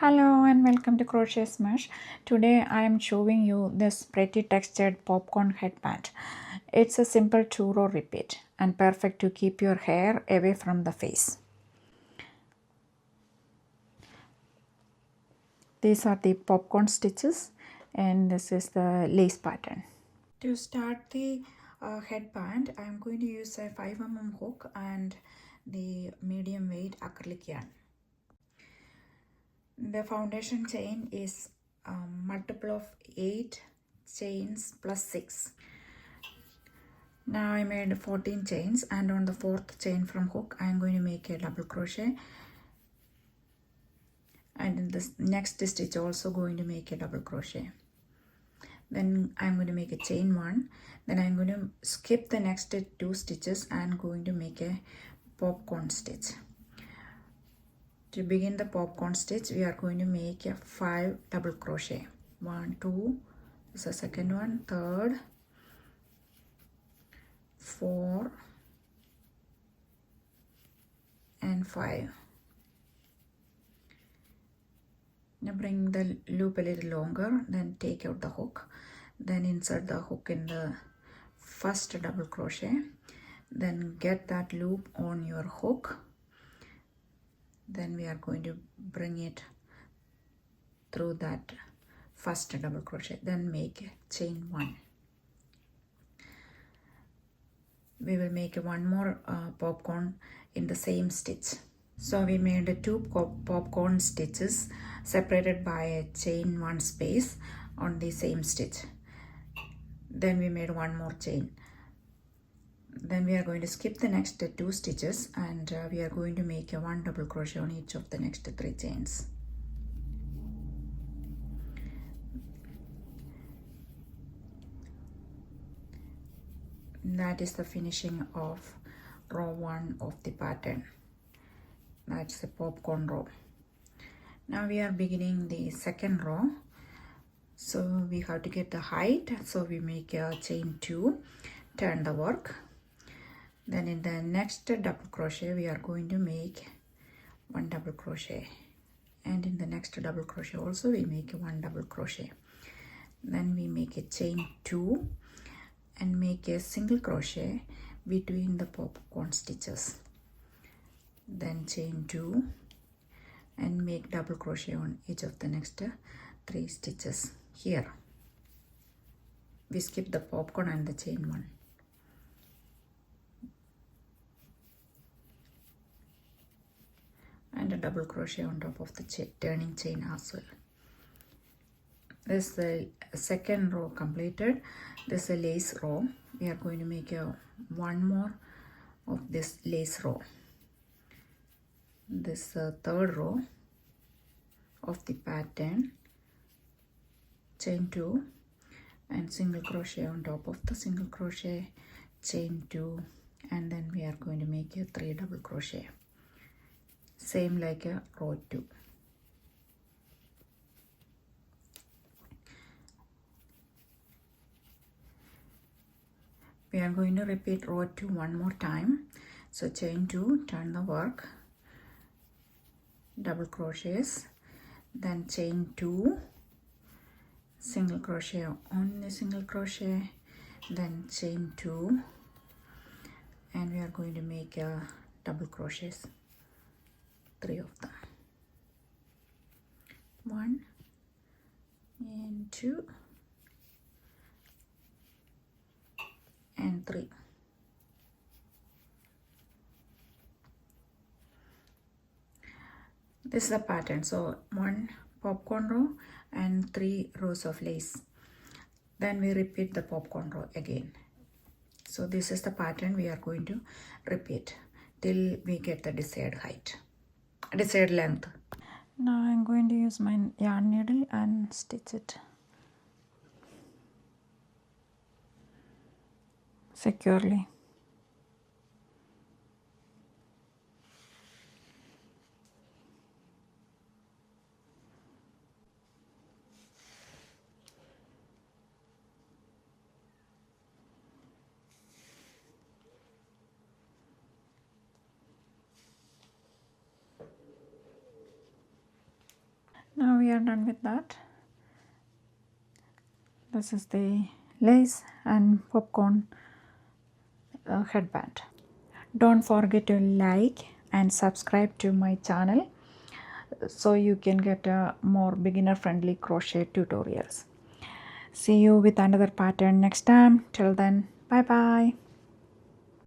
Hello and welcome to Crochet Smash. Today I am showing you this pretty textured popcorn headband. It's a simple 2-row repeat and perfect to keep your hair away from the face. These are the popcorn stitches and this is the lace pattern. To start the headband, I am going to use a 5mm hook and the medium weight acrylic yarn. The foundation chain is multiple of 8 chains plus 6. Now I made 14 chains, and on the 4th chain from hook I am going to make a double crochet, and in this next stitch also going to make a double crochet. Then I'm going to make a chain 1, then I'm going to skip the next 2 stitches and going to make a popcorn stitch. To begin the popcorn stitch, we are going to make a 5 double crochet. 1, 2, this is the second one, third, 4 and 5. Now bring the loop a little longer, then take out the hook, then insert the hook in the first double crochet, then get that loop on your hook. Then we are going to bring it through that first double crochet, then make chain 1. We will make one more popcorn in the same stitch. So we made 2 popcorn stitches separated by a chain 1 space on the same stitch. Then we made one more chain. Then we are going to skip the next 2 stitches and we are going to make a 1 double crochet on each of the next 3 chains. That is the finishing of row 1 of the pattern. That's the popcorn row. Now we are beginning the second row. So we have to get the height. So we make a chain 2, turn the work. Then in the next double crochet we are going to make 1 double crochet, and in the next double crochet also we make 1 double crochet. Then we make a chain 2 and make a single crochet between the popcorn stitches. Then chain 2 and make double crochet on each of the next 3 stitches. Here we skip the popcorn and the chain 1. And a double crochet on top of the turning chain as well. This is the second row completed. This is a lace row. We are going to make one more of this lace row. This is the third row of the pattern. Chain 2 and single crochet on top of the single crochet, chain 2, and then we are going to make a 3 double crochet. Same like a row 2. We are going to repeat row 2 one more time. So chain 2, turn the work, double crochets, then chain 2, single crochet on the single crochet, then chain 2, and we are going to make double crochets, 3 of them. 1 and 2 and 3. This is the pattern. So 1 popcorn row and 3 rows of lace. Then we repeat the popcorn row again. So this is the pattern we are going to repeat till we get the desired height, desired length. Now I'm going to use my yarn needle and stitch it securely. Now we are done with that. This is the lace and popcorn headband. Don't forget to like and subscribe to my channel so you can get more beginner friendly crochet tutorials. See you with another pattern next time. Till then, bye bye.